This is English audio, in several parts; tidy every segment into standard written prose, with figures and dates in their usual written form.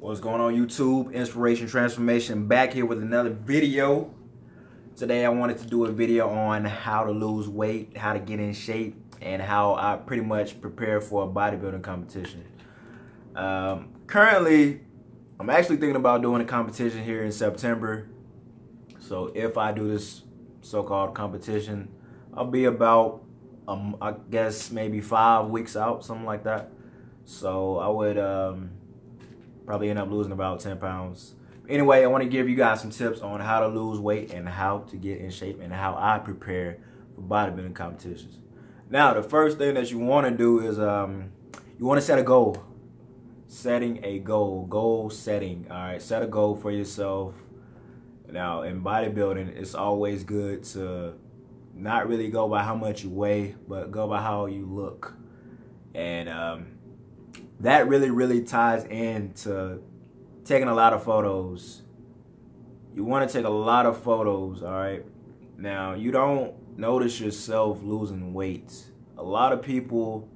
What's going on, YouTube? Inspiration Transformation back here with another video. Today I wanted to do a video on how to lose weight, how to get in shape, and how I pretty much prepare for a bodybuilding competition. Currently, I'm actually thinking about doing a competition here in September. So if I do this so-called competition, I'll be about, I guess, maybe 5 weeks out, something like that. So I would probably end up losing about 10 pounds. Anyway, I want to give you guys some tips on how to lose weight and how to get in shape and how I prepare for bodybuilding competitions. Now, the first thing that you want to do is you want to set a goal. Setting a goal. Goal setting. All right, set a goal for yourself. Now, in bodybuilding, it's always good to not really go by how much you weigh, but go by how you look. And that really ties into taking a lot of photos. You want to take a lot of photos, all right? Now, you don't notice yourself losing weight. A lot of people,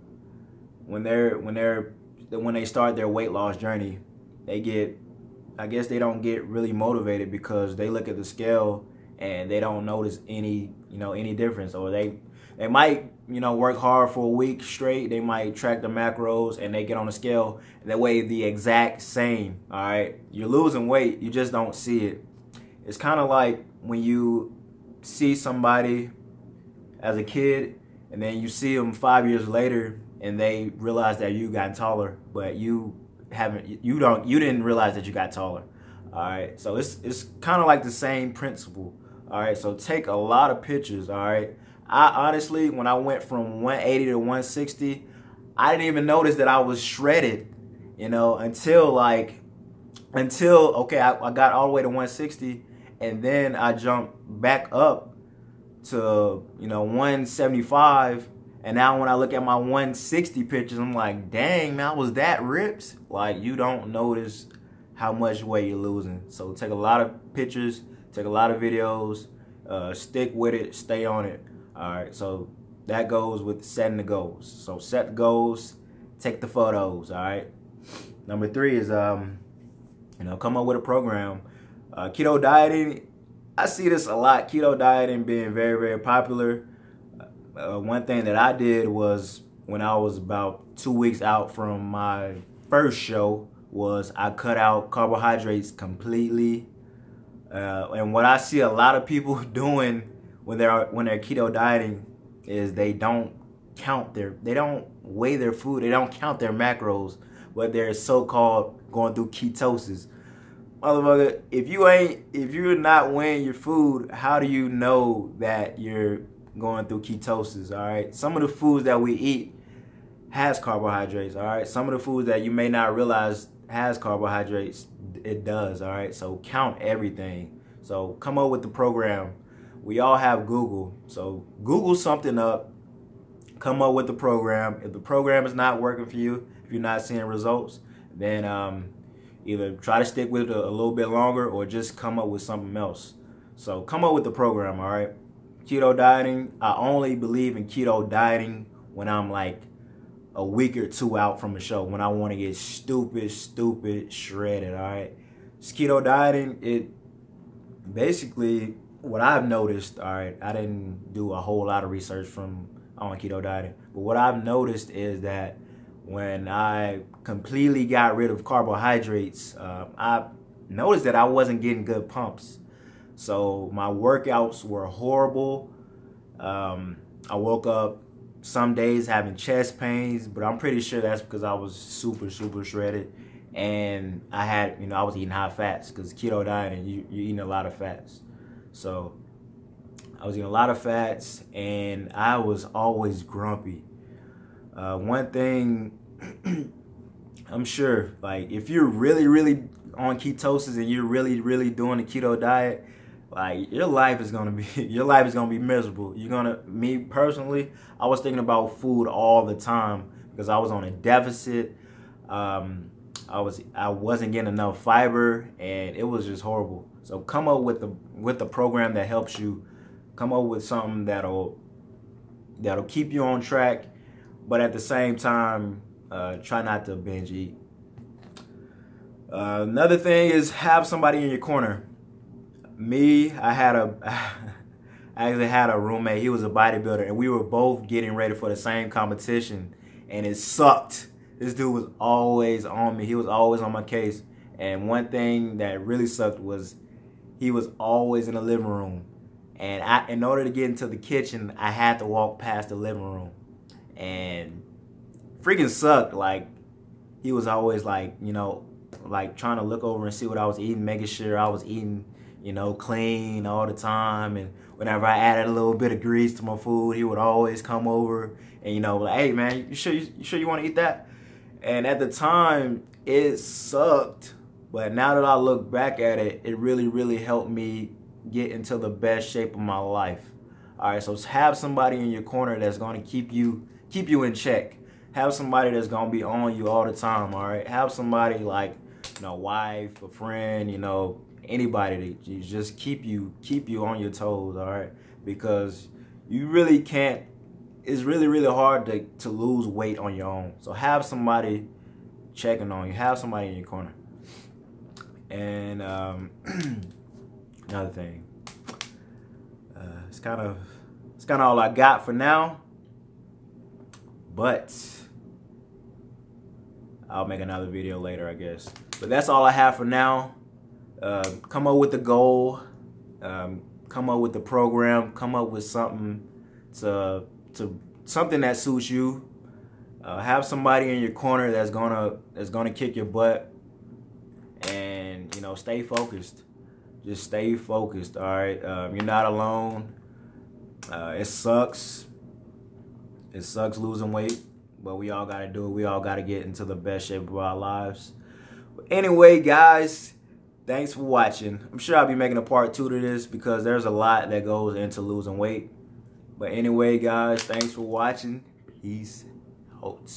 when they start their weight loss journey, I guess they don't get really motivated because they look at the scale and they don't notice any difference, or they might, work hard for a week straight. They might track the macros and they get on the scale and they weigh the exact same, all right? You're losing weight, you just don't see it. It's kind of like when you see somebody as a kid and then you see them 5 years later and they realize that you got taller, but you didn't realize that you got taller, all right? So it's kind of like the same principle, all right? So take a lot of pictures, all right? I honestly, when I went from 180 to 160, I didn't even notice that I was shredded, until I got all the way to 160, and then I jumped back up to, 175, and now when I look at my 160 pictures, I'm like, dang, man, I was that ripped. Like, you don't notice how much weight you're losing. So take a lot of pictures, take a lot of videos, stick with it, stay on it. All right, so that goes with setting the goals. So set the goals, take the photos, all right? Number 3 is, come up with a program. Keto dieting, I see this a lot. Keto dieting being very popular. One thing that I did was when I was about 2 weeks out from my first show was I cut out carbohydrates completely. And what I see a lot of people doing when they're keto dieting is they don't weigh their food, they don't count their macros, but they're so-called going through ketosis. Motherfucker, if you're not weighing your food, how do you know that you're going through ketosis? All right, some of the foods that we eat has carbohydrates. All right, some of the foods that you may not realize has carbohydrates, it does. All right, so count everything. So come up with the program. We all have Google, so Google something up, come up with the program. If the program is not working for you, if you're not seeing results, then either try to stick with it a little bit longer or just come up with something else. So come up with the program, all right? Keto dieting, I only believe in keto dieting when I'm like a week or 2 out from a show, when I want to get stupid shredded, all right? It's keto dieting, it basically, what I've noticed, all right, I didn't do a whole lot of research on keto dieting, but what I've noticed is that when I completely got rid of carbohydrates, I noticed that I wasn't getting good pumps. So my workouts were horrible. I woke up some days having chest pains, but I'm pretty sure that's because I was super shredded, and I was eating high fats, because keto dieting, you're eating a lot of fats. So I was eating a lot of fats and I was always grumpy. One thing, I'm sure, like, if you're really on ketosis and you're really doing the keto diet, like, your life is gonna be miserable. Me personally, I was thinking about food all the time because I was on a deficit. I wasn't getting enough fiber, and it was just horrible. So come up with the program that helps you. Come up with something that'll keep you on track, but at the same time, try not to binge eat. Another thing is have somebody in your corner. Me, I actually had a roommate. He was a bodybuilder, and we were both getting ready for the same competition, and it sucked. This dude was always on me. He was always on my case. And one thing that really sucked was he was always in the living room. And in order to get into the kitchen, I had to walk past the living room. And freaking sucked. Like, he was always like, you know, like trying to look over and see what I was eating, making sure I was eating, you know, clean all the time. And whenever I added a little bit of grease to my food, he would always come over and, you know, like, hey man, you sure you want to eat that? And at the time, it sucked. But now that I look back at it, it really, really helped me get into the best shape of my life. All right, so have somebody in your corner that's going to keep you in check. Have somebody that's going to be on you all the time, all right? Have somebody like, you know, wife, a friend, you know, anybody that you just keep you on your toes, all right? Because you really can't, it's really, really hard to lose weight on your own. So have somebody checking on you. Have somebody in your corner. And another thing, it's kind of all I got for now, but I'll make another video later, I guess. But that's all I have for now. Come up with the goal, come up with the program, come up with something something that suits you. Have somebody in your corner that's gonna kick your butt, and you know, stay focused. Just stay focused. All right, you're not alone. It sucks. It sucks losing weight, but we all gotta do it. We all gotta get into the best shape of our lives. But anyway, guys, thanks for watching. I'm sure I'll be making a part 2 to this because there's a lot that goes into losing weight. But anyway, guys, thanks for watching. Peace out.